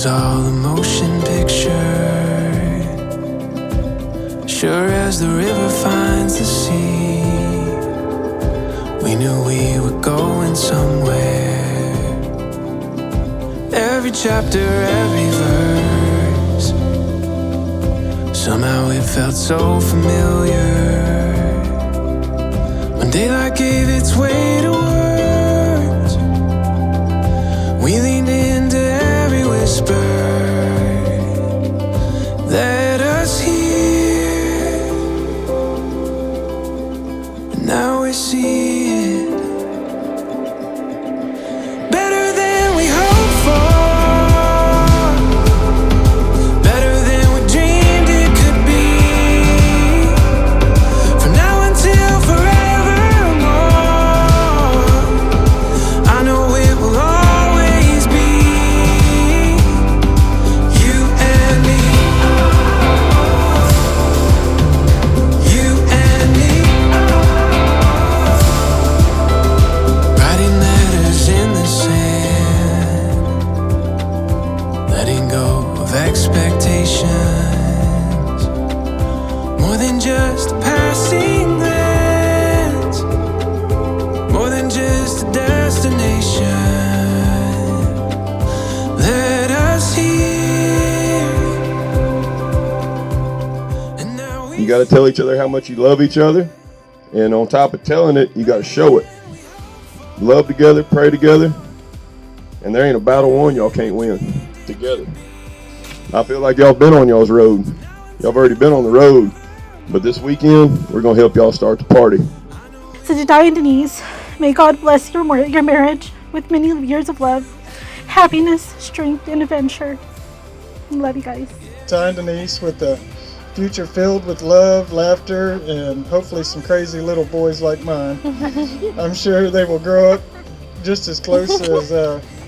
was all a motion picture. Sure as the river finds the sea, we knew we were going somewhere. Every chapter, every verse, somehow it felt so familiar. When daylight gave its way to words, we leaned into every whisper. Let us hear, and now we see it. Better than we hoped for, better than we dreamed it could be. From now until forevermore, I know it will always be you and me. You and me. Writing letters in the sand, letting go of expectations. More than just a passing glance, more than just a destination. Let us hear. And now we You got to tell each other how much you love each other. And on top of telling it, you got to show it. Love together, pray together. And there ain't a battle won y'all can't win together. I feel like y'all been on y'all's road. Y'all have already been on the road. But this weekend, we're going to help y'all start the party. So to Tye and Denise, may God bless your marriage with many years of love, happiness, strength, and adventure. Love you guys. Tye and Denise, with a future filled with love, laughter, and hopefully some crazy little boys like mine. I'm sure they will grow up just as close as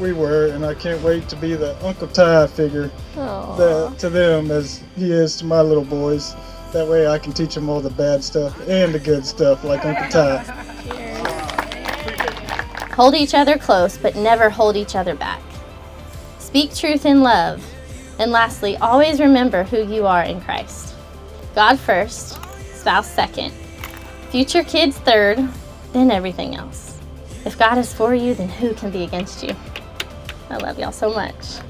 we were, and I can't wait to be the Uncle Tye figure to them as he is to my little boys. That way I can teach them all the bad stuff and the good stuff like Uncle Tye. Hold each other close, but never hold each other back. Speak truth in love. And lastly, always remember who you are in Christ. God first, spouse second, future kids third, then everything else. If God is for you, then who can be against you? I love y'all so much.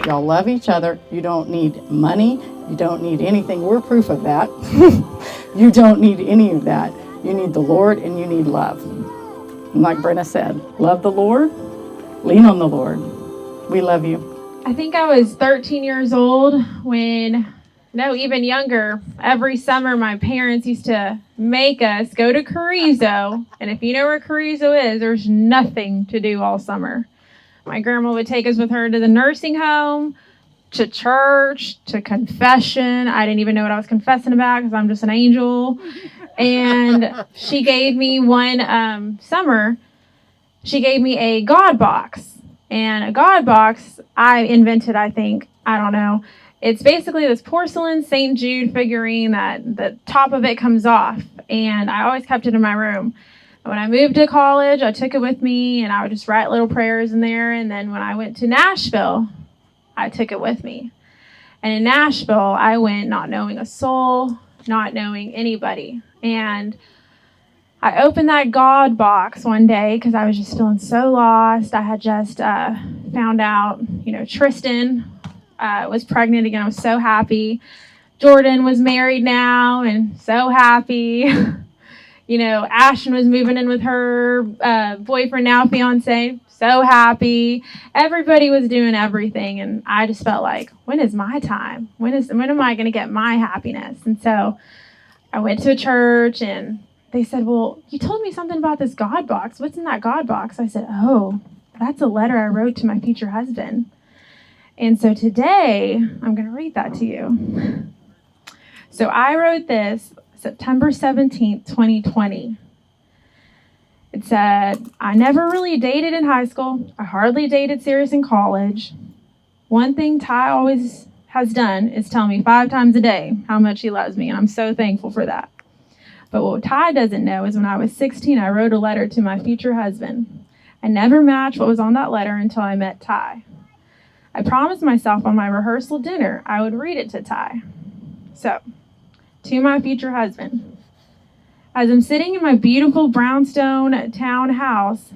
Y'all love each other. You don't need money. You don't need anything. We're proof of that. You don't need any of that. You need the Lord and you need love. And like Brenna said, love the Lord, lean on the Lord. We love you. I think I was 13 years old when, no, even younger. Every summer, my parents used to make us go to Carrizo. And if you know where Carrizo is, there's nothing to do all summer. My grandma would take us with her to the nursing home, to church, to confession. I didn't even know what I was confessing about because I'm just an angel. And she gave me one summer, she gave me a God box. And a God box I invented, I think. I don't know. It's basically this porcelain St. Jude figurine that the top of it comes off. And I always kept it in my room. And when I moved to college, I took it with me and I would just write little prayers in there. And then when I went to Nashville, I took it with me. And in Nashville, I went not knowing a soul, not knowing anybody. And I opened that God box one day because I was just feeling so lost. I had just found out, Tristan was pregnant again. I was so happy. Jordan was married now and so happy. Ashton was moving in with her boyfriend, now fiance. So happy. Everybody was doing everything. And I just felt like, when is my time? When am I going to get my happiness? And so I went to a church and they said, well, you told me something about this God box. What's in that God box? I said, oh, that's a letter I wrote to my future husband. And so today, I'm going to read that to you. So I wrote this September 17th, 2020. It said, I never really dated in high school. I hardly dated serious in college. One thing Tye always has done is tell me 5 times a day how much he loves me, and I'm so thankful for that. But what Tye doesn't know is when I was 16, I wrote a letter to my future husband. I never matched what was on that letter until I met Tye. I promised myself on my rehearsal dinner I would read it to Tye. So, to my future husband, as I'm sitting in my beautiful brownstone townhouse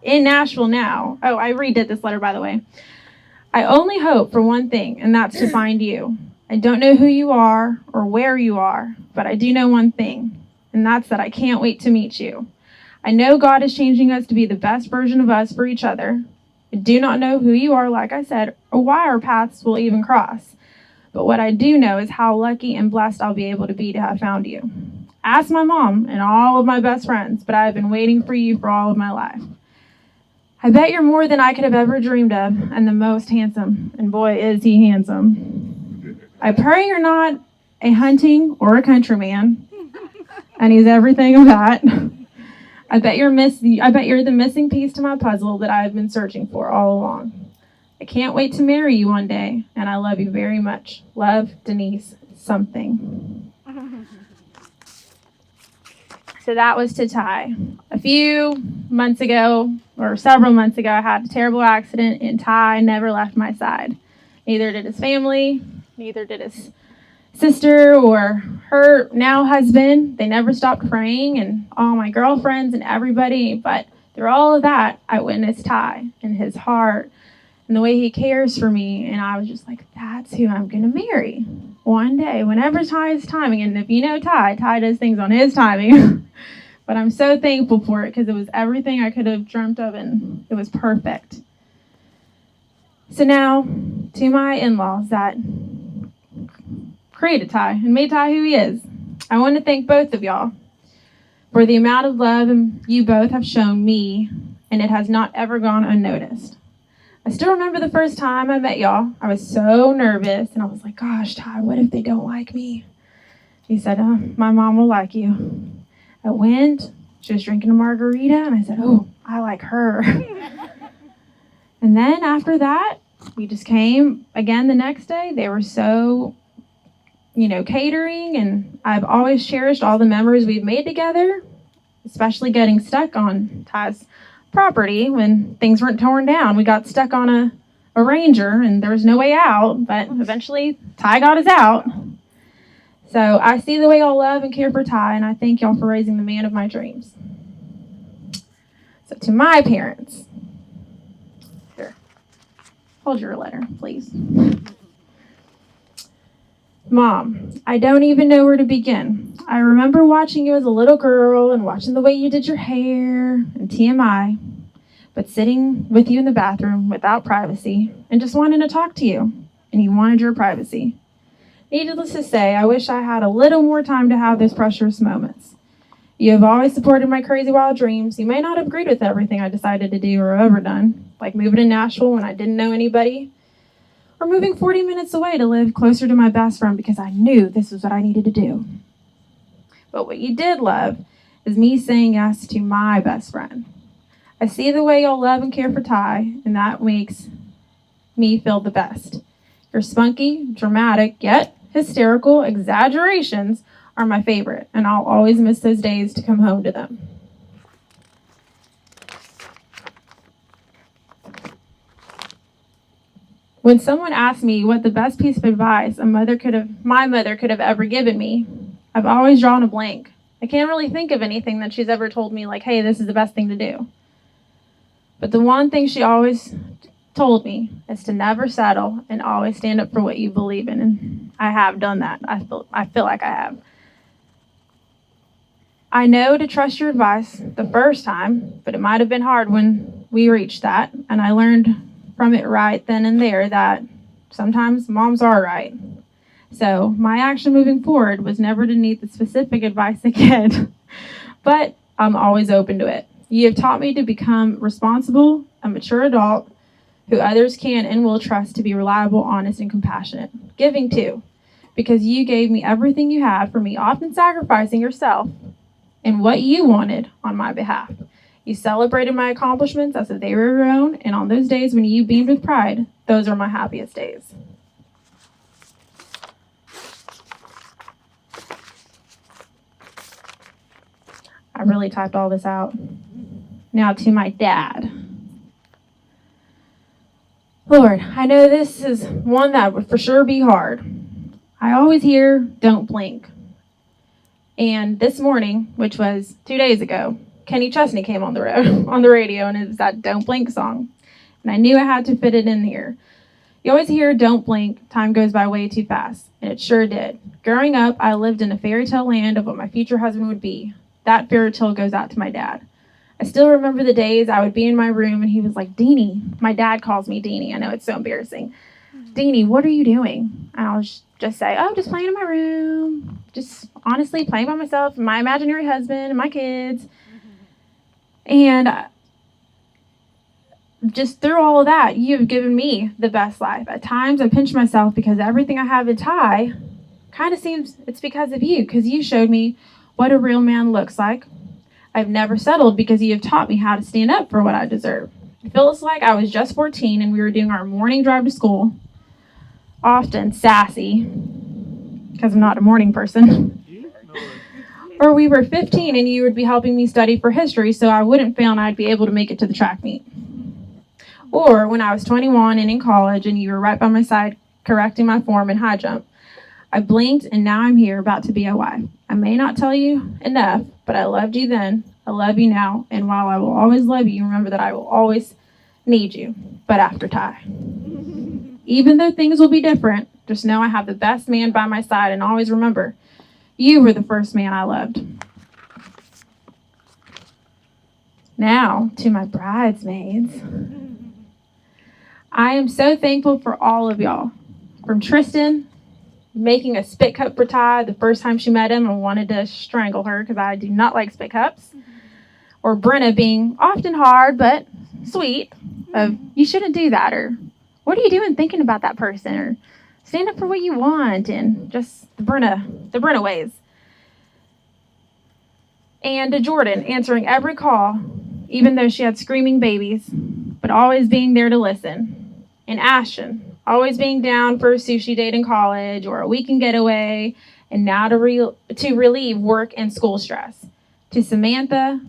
in Nashville now, oh, I redid this letter, by the way. I only hope for one thing, and that's to find you. I don't know who you are or where you are, but I do know one thing, and that's that I can't wait to meet you. I know God is changing us to be the best version of us for each other. I do not know who you are, like I said, or why our paths will even cross. But what I do know is how lucky and blessed I'll be able to be to have found you. Ask my mom and all of my best friends, but I have been waiting for you for all of my life. I bet you're more than I could have ever dreamed of, and the most handsome. And boy, is he handsome. I pray you're not a hunting or a countryman, and he's everything of that. I bet you're the missing piece to my puzzle that I've been searching for all along. I can't wait to marry you one day, and I love you very much. Love, Denise, something. So that was to Tye. A few months ago, or several months ago, I had a terrible accident, and Tye never left my side. Neither did his family, neither did his sister or her now husband. They never stopped praying, and all my girlfriends and everybody. But through all of that, I witnessed Tye and his heart and the way he cares for me. And I was just like, that's who I'm going to marry one day, whenever Tye's timing. And if you know Tye does things on his timing. But I'm so thankful for it because it was everything I could have dreamt of, and it was perfect. So now, to my in-laws that created Tye and made Tye who he is, I want to thank both of y'all for the amount of love you both have shown me, and it has not ever gone unnoticed. I still remember the first time I met y'all. I was so nervous, and I was like, gosh, Tye, what if they don't like me? He said, my mom will like you. I went, she was drinking a margarita, and I said, oh, I like her. And then after that, we just came again the next day. They were so, catering, and I've always cherished all the memories we've made together, especially getting stuck on Tye's property when things weren't torn down. We got stuck on a Ranger, and there was no way out, but eventually Tye got us out. So I see the way y'all love and care for Tye, and I thank y'all for raising the man of my dreams. So to my parents, here, hold your letter, please. Mom, I don't even know where to begin. I remember watching you as a little girl and watching the way you did your hair and TMI, but sitting with you in the bathroom without privacy and just wanting to talk to you, and you wanted your privacy. Needless to say, I wish I had a little more time to have those precious moments. You have always supported my crazy wild dreams. You may not have agreed with everything I decided to do or ever done, like moving to Nashville when I didn't know anybody, or moving 40 minutes away to live closer to my best friend because I knew this was what I needed to do. But what you did love is me saying yes to my best friend. I see the way y'all love and care for Tye, and that makes me feel the best. Your spunky, dramatic, yet hysterical exaggerations are my favorite, and I'll always miss those days to come home to them. When someone asks me what the best piece of advice my mother could have ever given me, I've always drawn a blank. I can't really think of anything that she's ever told me like, hey, this is the best thing to do. But the one thing she always told me is to never settle and always stand up for what you believe in, and I have done that. I feel like I have. I know to trust your advice the first time, but it might have been hard when we reached that, and I learned from it right then and there that sometimes moms are right. So my action moving forward was never to need the specific advice again, but I'm always open to it. You have taught me to become responsible, a mature adult, who others can and will trust to be reliable, honest, and compassionate. Giving too, because you gave me everything you had for me, often sacrificing yourself and what you wanted on my behalf. You celebrated my accomplishments as if they were your own, and on those days when you beamed with pride, those are my happiest days. I really typed all this out. Now to my dad. Lord, I know this is one that would for sure be hard. I always hear, don't blink. And this morning, which was 2 days ago, Kenny Chesney came on the radio, and it was that Don't Blink song. And I knew I had to fit it in here. You always hear, don't blink, time goes by way too fast. And it sure did. Growing up, I lived in a fairy tale land of what my future husband would be. That fairy tale goes out to my dad. I still remember the days I would be in my room and he was like, Deanie. My dad calls me Deanie. I know it's so embarrassing. Deanie, what are you doing? And I'll just say, oh, just playing in my room. Just honestly playing by myself, my imaginary husband and my kids. And just through all of that, you've given me the best life. At times I pinch myself because everything I have in Tye kind of seems it's because of you, because you showed me what a real man looks like. I've never settled because you have taught me how to stand up for what I deserve. It feels like I was just 14 and we were doing our morning drive to school, often sassy, because I'm not a morning person. Or we were 15 and you would be helping me study for history so I wouldn't fail and I'd be able to make it to the track meet. Or when I was 21 and in college and you were right by my side correcting my form in high jump. I blinked and now I'm here about to be a wife. I may not tell you enough, but I loved you then. I love you now. And while I will always love you, remember that I will always need you, but after Tye. Even though things will be different, just know I have the best man by my side, and always remember, you were the first man I loved. Now, to my bridesmaids. I am so thankful for all of y'all. From Tristan, making a spit cup for Tye the first time she met him and wanted to strangle her because I do not like spit cups. Or Brenna being often hard but sweet of, you shouldn't do that, or what are you doing thinking about that person, or stand up for what you want, and just the Brenna ways. And to Jordan, answering every call, even though she had screaming babies, but always being there to listen. And Ashton, always being down for a sushi date in college or a weekend getaway, and now to relieve work and school stress. To Samantha,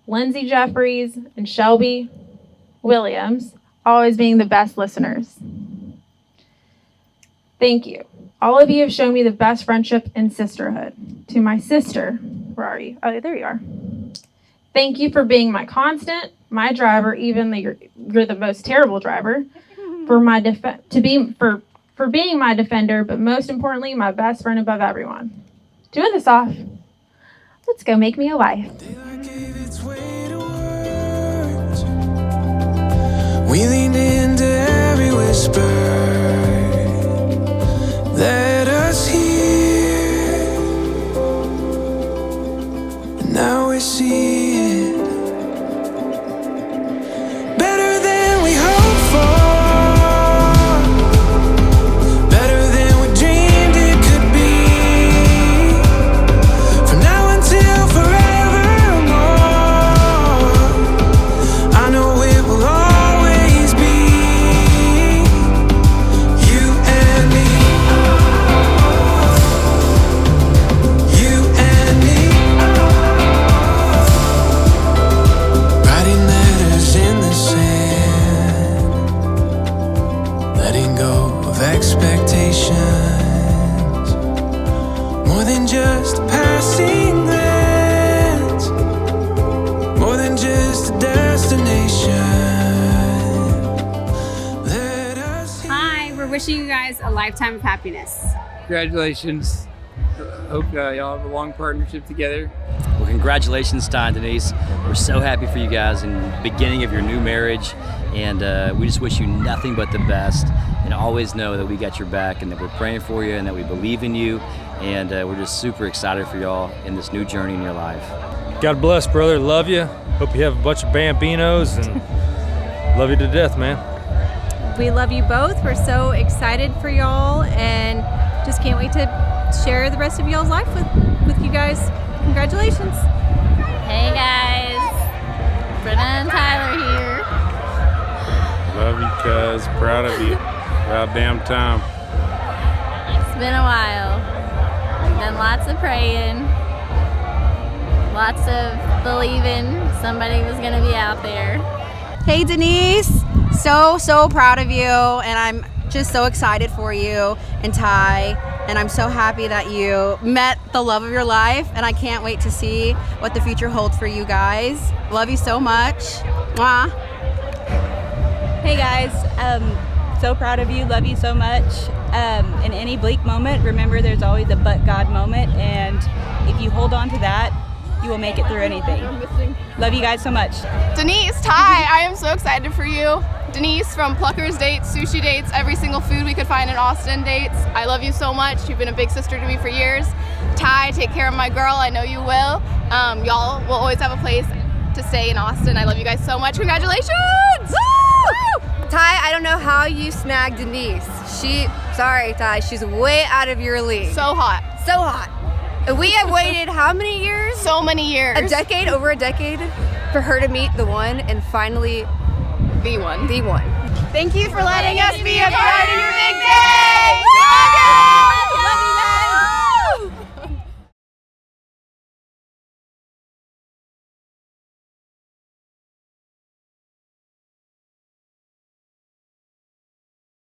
Lindsey Jeffries, and Shelby Williams, always being the best listeners. Thank you. All of you have shown me the best friendship and sisterhood. To my sister, where are you? Oh, there you are. Thank you for being my constant, my driver, even though you're the most terrible driver, for being my defender, but most importantly, my best friend above everyone. To end this off, let's go make me a wife. We leaned into every whisper. Let us hear. And now we see it. Better than we hoped for. Better than we dreamed it could be. From now until forevermore. I know it will always be you and me. You and me. Writing letters in the sand, letting go of expectations, more than just a passing glance, more than just a destination. Let us Hi, we're wishing you guys a lifetime of happiness. Congratulations. Hope y'all have a long partnership together. Well, congratulations, Tye and Denise. We're so happy for you guys in the beginning of your new marriage, and we just wish you nothing but the best. And always know that we got your back, and that we're praying for you, and that we believe in you, and we're just super excited for y'all in this new journey in your life. God bless, brother. Love you. Hope you have a bunch of bambinos, and love you to death, man. We love you both. We're so excited for y'all, and just can't wait to share the rest of y'all's life with you guys. Congratulations. Hey guys, Brenna and Tyler here. Love you, cuz. Proud of you. About damn time. It's been a while. We've done lots of praying, lots of believing somebody was going to be out there. Hey Denise, so proud of you, and I'm just so excited for you and Tye, and I'm so happy that you met the love of your life, and I can't wait to see what the future holds for you guys. Love you so much. Mwah. Hey guys, so proud of you, love you so much. In any bleak moment, remember there's always a but God moment, and if you hold on to that, you will make it through anything. Love you guys so much. Denise Tye, I am so excited for you. Denise from Pluckers dates, sushi dates, every single food we could find in Austin dates. I love you so much. You've been a big sister to me for years. Tye, take care of my girl. I know you will. Y'all will always have a place to stay in Austin. I love you guys so much. Congratulations! Woo! Tye, I don't know how you snagged Denise. Sorry Tye, she's way out of your league. So hot. So hot. We have waited how many years? So many years. A decade, over a decade, for her to meet the one and finally the one. The one. Thank you for letting us be